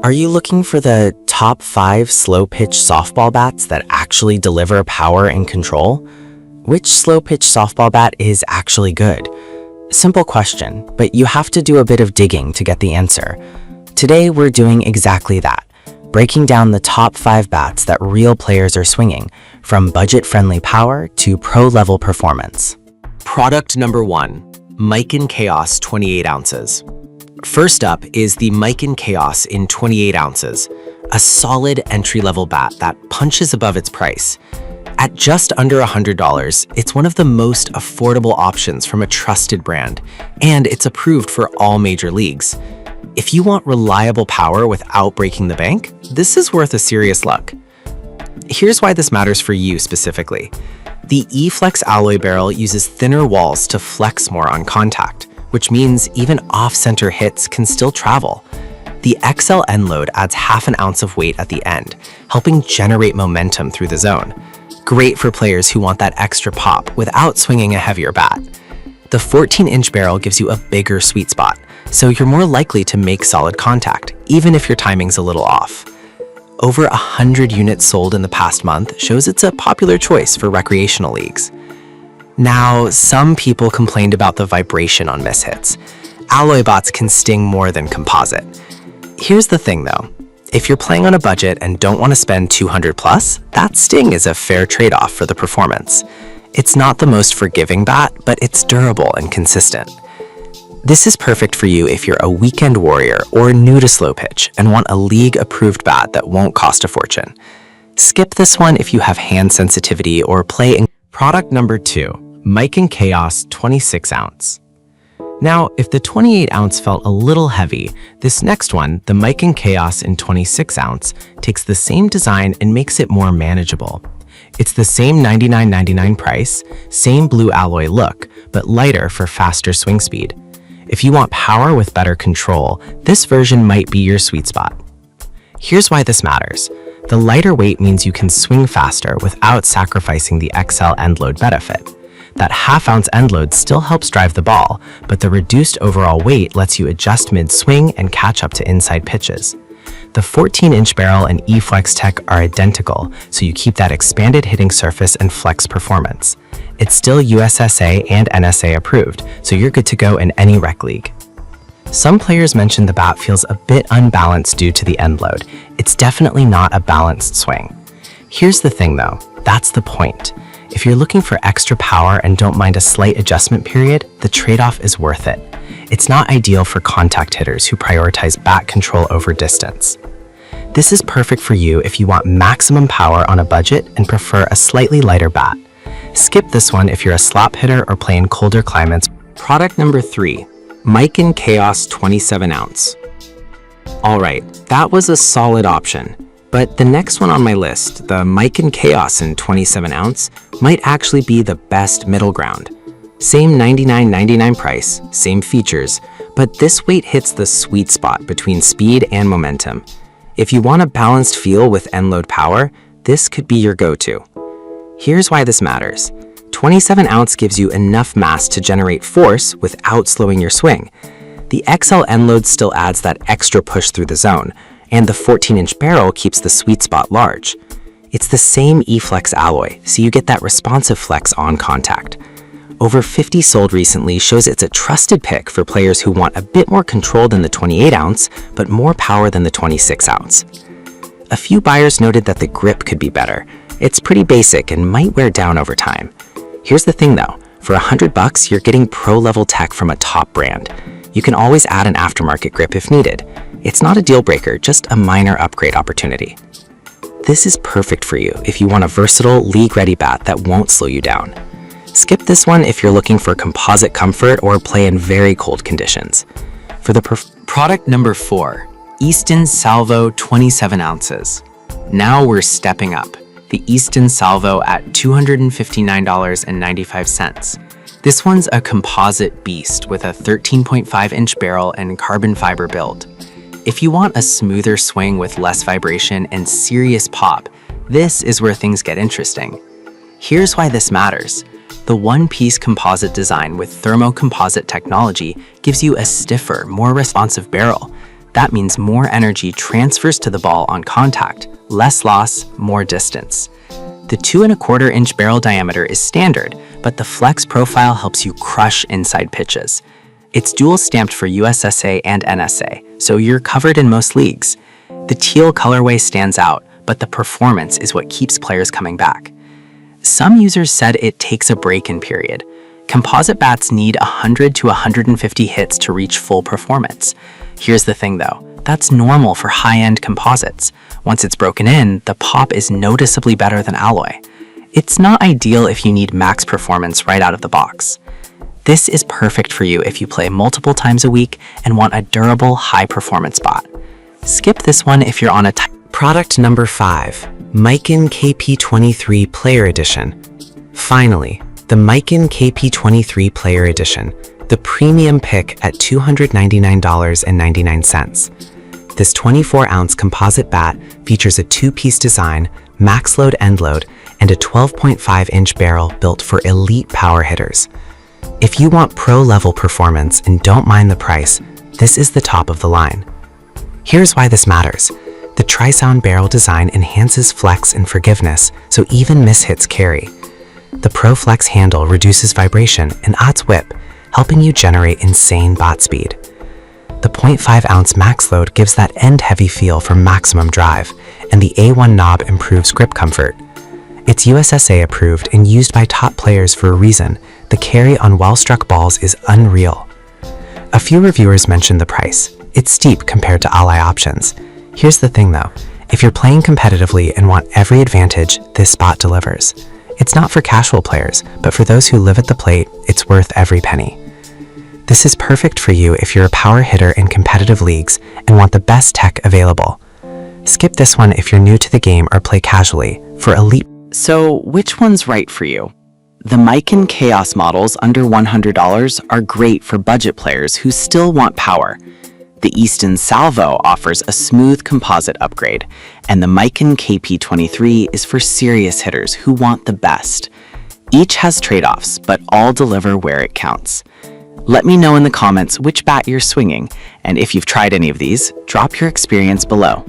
Are you looking for the top 5 slow-pitch softball bats that actually deliver power and control? Which slow-pitch softball bat is actually good? Simple question, but you have to do a bit of digging to get the answer. Today, we're doing exactly that, breaking down the top 5 bats that real players are swinging, from budget-friendly power to pro-level performance. Product number 1, Miken Chaos 28 ounces. First up is the Miken Chaos in 28 ounces, a solid entry-level bat that punches above its price. At just under $100, it's one of the most affordable options from a trusted brand, and it's approved for all major leagues. If you want reliable power without breaking the bank, this is worth a serious look. Here's why this matters for you specifically. The E-Flex alloy barrel uses thinner walls to flex more on contact, which means even off-center hits can still travel. The XL end load adds half an ounce of weight at the end, helping generate momentum through the zone. Great for players who want that extra pop without swinging a heavier bat. The 14-inch barrel gives you a bigger sweet spot, so you're more likely to make solid contact, even if your timing's a little off. Over 100 units sold in the past month shows it's a popular choice for recreational leagues. Now, some people complained about the vibration on mishits. Alloy bats can sting more than composite. Here's the thing though, if you're playing on a budget and don't want to spend $200 plus, that sting is a fair trade-off for the performance. It's not the most forgiving bat, but it's durable and consistent. This is perfect for you if you're a weekend warrior or new to slow pitch and want a league-approved bat that won't cost a fortune. Skip this one if you have hand sensitivity or play in. Product number 2, Miken Chaos 26 ounce. Now, if the 28 ounce felt a little heavy, this next one, the Miken Chaos in 26 ounce, takes the same design and makes it more manageable. It's the same $99.99 price, same blue alloy look, but lighter for faster swing speed. If you want power with better control, this version might be your sweet spot. Here's why this matters. The lighter weight means you can swing faster without sacrificing the XL end load benefit. That half-ounce end load still helps drive the ball, but the reduced overall weight lets you adjust mid-swing and catch up to inside pitches. The 14-inch barrel and E-Flex tech are identical, so you keep that expanded hitting surface and flex performance. It's still USSSA and NSA approved, so you're good to go in any rec league. Some players mentioned the bat feels a bit unbalanced due to the end load. It's definitely not a balanced swing. Here's the thing though, that's the point. If you're looking for extra power and don't mind a slight adjustment period, the trade-off is worth it. It's not ideal for contact hitters who prioritize bat control over distance. This is perfect for you if you want maximum power on a budget and prefer a slightly lighter bat. Skip this one if you're a slop hitter or play in colder climates. Product number 3, Miken Chaos 27 ounce. Alright, that was a solid option. But the next one on my list, the Miken Chaos in 27 ounce, might actually be the best middle ground. Same $99.99 price, same features, but this weight hits the sweet spot between speed and momentum. If you want a balanced feel with end load power, this could be your go-to. Here's why this matters. 27 ounce gives you enough mass to generate force without slowing your swing. The XL end load still adds that extra push through the zone, and the 14-inch barrel keeps the sweet spot large. It's the same E-Flex alloy, so you get that responsive flex on contact. Over 50 sold recently shows it's a trusted pick for players who want a bit more control than the 28 ounce, but more power than the 26 ounce. A few buyers noted that the grip could be better. It's pretty basic and might wear down over time. Here's the thing though, for $100, you're getting pro-level tech from a top brand. You can always add an aftermarket grip if needed. It's not a deal breaker, just a minor upgrade opportunity. This is perfect for you if you want a versatile, league-ready bat that won't slow you down. Skip this one if you're looking for composite comfort or play in very cold conditions. For the product number 4, Easton Salvo 27 ounces. Now we're stepping up. The Easton Salvo at $259.95. This one's a composite beast with a 13.5-inch barrel and carbon fiber build. If you want a smoother swing with less vibration and serious pop, this is where things get interesting. Here's why this matters. The one-piece composite design with thermocomposite technology gives you a stiffer, more responsive barrel. That means more energy transfers to the ball on contact, less loss, more distance. The 2¼ inch barrel diameter is standard, but the flex profile helps you crush inside pitches. It's dual stamped for USSSA and NSA, so you're covered in most leagues. The teal colorway stands out, but the performance is what keeps players coming back. Some users said it takes a break-in period. Composite bats need 100 to 150 hits to reach full performance. Here's the thing though, that's normal for high-end composites. Once it's broken in, the pop is noticeably better than alloy. It's not ideal if you need max performance right out of the box. This is perfect for you if you play multiple times a week and want a durable, high-performance bat. Skip this one if you're on a Product number 5, Miken KP23 Player Edition. Finally, the Miken KP23 Player Edition, the premium pick at $299.99. This 24-ounce composite bat features a 2-piece design, max load end load, and a 12.5-inch barrel built for elite power hitters. If you want pro-level performance and don't mind the price, this is the top of the line. Here's why this matters. The tri-sound barrel design enhances flex and forgiveness, so even mishits carry. The Pro Flex handle reduces vibration and adds whip, helping you generate insane bat speed. The 0.5-ounce max load gives that end-heavy feel for maximum drive, and the A1 knob improves grip comfort. It's USSSA-approved and used by top players for a reason. The carry on well-struck balls is unreal. A few reviewers mentioned the price. It's steep compared to ally options. Here's the thing though, if you're playing competitively and want every advantage, this spot delivers. It's not for casual players, but for those who live at the plate, it's worth every penny. This is perfect for you if you're a power hitter in competitive leagues and want the best tech available. Skip this one if you're new to the game or play casually. For elite. So, which one's right for you? The Miken Chaos models under $100 are great for budget players who still want power. The Easton Salvo offers a smooth composite upgrade, and the Miken KP23 is for serious hitters who want the best. Each has trade-offs, but all deliver where it counts. Let me know in the comments which bat you're swinging, and if you've tried any of these, drop your experience below.